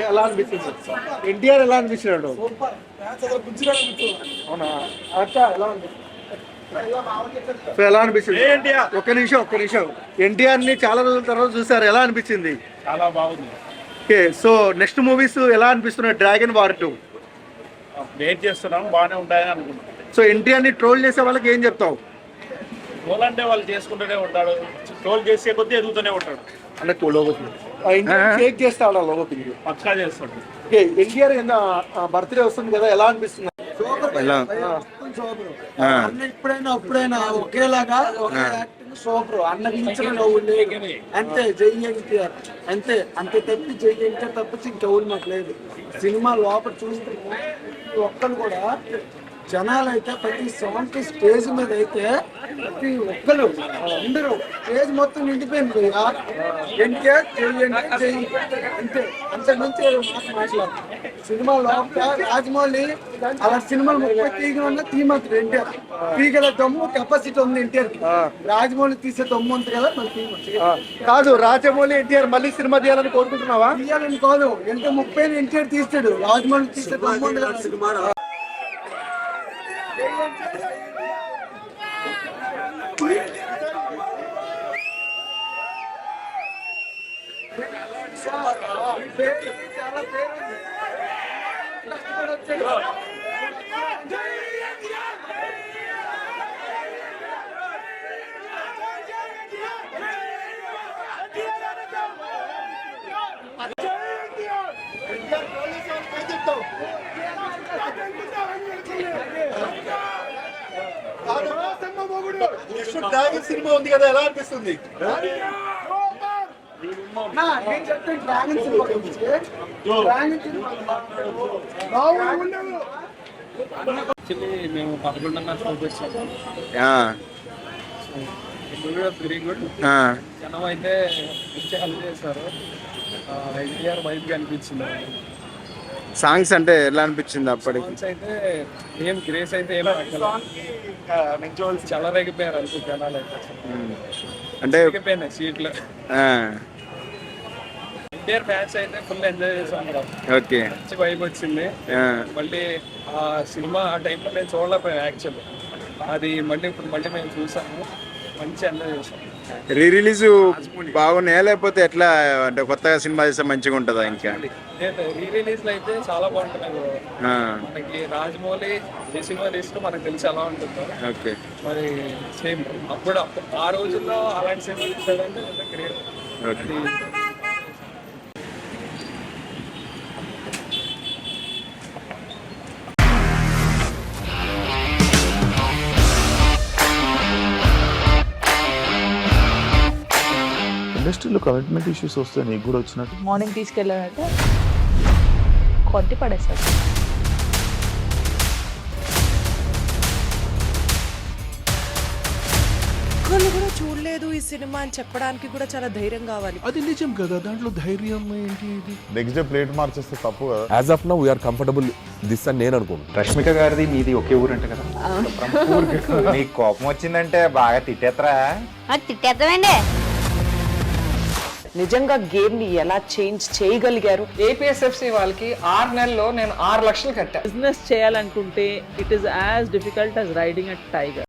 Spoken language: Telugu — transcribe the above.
ఎలా అనిపిస్తుంది? ఎన్టీఆర్ ఎలా అనిపించినాడు? అవునా? అక్క ఎలా అనిపిస్తుంది? సో ఎలా అనిపించింది? ఒక్క నిమిషం. ఎన్టీఆర్ ని చాలా రోజుల తర్వాత చూసారు, ఎలా అనిపించింది? చాలా బాగుంది. ఓకే, సో నెక్స్ట్ మూవీస్ ఎలా అనిపిస్తున్నాయి? డ్రాగన్ వార్ 2 వెయిట్ చేస్తున్నాం, బాగానే ఉంటాయని అనుకుంటున్నాం. సో ఎన్టీఆర్ ని ట్రోల్ చేసే వాళ్ళకి ఏం చెప్తావు? ట్రోల్ అంటే వాళ్ళు చేసుకుంటూనే ఉంటాడు, ట్రోల్ చేసే కొద్దీ ఎదుగుతూనే ఉంటాడు. అంటే షేక్ చేస్తాడు లోపలికి, పక్కా చేస్తాడు. ఓకే, ఎన్టీఆర్ బర్త్డే వస్తుంది కదా, ఎలా అనిపిస్తుంది? ఇప్పుడైనా ఒకేలాగా ఒకే యాక్టింగ్ సూపర్. అన్నకి ఇచ్చిన నవ్వులే అంతే. జై ఎన్టీఆర్ అంతే తప్పి జై ఎన్టీఆర్ తప్పించి ఇంకెవరు మాకు లేదు. సినిమా లోపల చూస్తే ఒక్కరు కూడా జనాలు అయితే ప్రతి సాంగ్ స్టేజ్ మీద అయితే ప్రతి ఒక్కరు అందరూ స్టేజ్ మొత్తం నిండిపోయింది. ఎన్టీఆర్ జై అంతే, అంతకుమించి మాట్లాడు. సినిమా లోపల రాజమౌళి అలా సినిమాలు 30 తీగలు తీమంటారు. ఎన్టీఆర్ తీగల దమ్ము కెపాసిటీ ఉంది ఎన్టీఆర్ కి. రాజమౌళి తీసే దమ్ము ఉంది కదా మన కాదు. రాజమౌళి ఎన్టీఆర్ మళ్ళీ సినిమా తీయాలని కోరుకుంటున్నావా? తీయాలని కాదు, ఎంత 30 ఎన్టీఆర్ తీస్తాడు, రాజమౌళి తీసే దమ్ము ఉంది కదా సినిమా. డ్రాగన్ సినిమా ఉంది కదా, ఎలా అనిపిస్తుంది? మేము 11:30 షోకి వచ్చాము. Very good. జనం అయితే మంచిగా హెల్ప్ చేశారు. ఎన్టీఆర్ వైపు అనిపించింది. సాంగ్స్ అంటే ఎలా అనిపించింది అప్పటికి? అయితే ఏం గ్రేస్ అయితే ఏం చాలా రేగిపోయారు అనుకో జనాలు అయితే. అంటే రేగిపోయినాయి సీట్లు. ఎన్టీఆర్ మ్యాచ్ అయితే ఫుల్ ఎంజాయ్ చేసాం. ఓకే, మంచి వైబ్ వచ్చింది. మళ్ళీ ఆ సినిమా ఆ టైంలో మేము చూడలేకపోయాం యాక్చువల్. అది మళ్ళీ ఇప్పుడు మేము చూసాము, మంచి ఎంజాయ్ చేసాం. రీ రిలీజ్ బాగున్నాయా లేకపోతే ఎట్లా? అంటే కొత్తగా సినిమా చేస్తే మంచిగా ఉంటుందా? ఇంకా రీ రిలీజ్ లో అయితే చాలా బాగుంటుంది. మనకి రాజమౌళి ఏ సినిమా తీస్తే మనకు తెలిసి ఎలా ఉంటుందో. ఓకే, మరి సేమ్ అప్పుడు ఆ రోజుల్లో అలాంటి సినిమా తీసాడంటే గ్రేట్. ఇండస్ట్రీలో కమిట్మెంట్ ఇష్యూస్ వస్తే నీకు కూడా వచ్చినట్టు? మార్నింగ్ తీసుకెళ్ళానంటే కొట్టి పడేస్తారు. ఒక్కళ్ళు కూడా చూడలేదు ఈ సినిమా అని చెప్పడానికి కూడా చాలా ధైర్యం కావాలి. అది నిజం కదా, దాంట్లో ధైర్యం ఏంటి? నెక్స్ట్ డే ప్లేట్ మార్చేస్తే తప్పు కదా. As of now we are comfortable this అని నేను అనుకుంటున్నాను. రష్మిక గారిది మీది ఒకే ఊరు అంట కదా? నీకు కోపం వచ్చిందంటే బాగా తిట్టేత్తరా? తిట్టేద్దామండి. నిజంగా గేమ్ ని ఎలా చేంజ్ చేయగలిగారు? ఏపీఎస్ఎఫ్సి వాళ్ళకి 6 నెలల్లో నేను 6 లక్షలు కట్టా. బిజినెస్ చేయాలనుకుంటే it is as difficult as riding a tiger.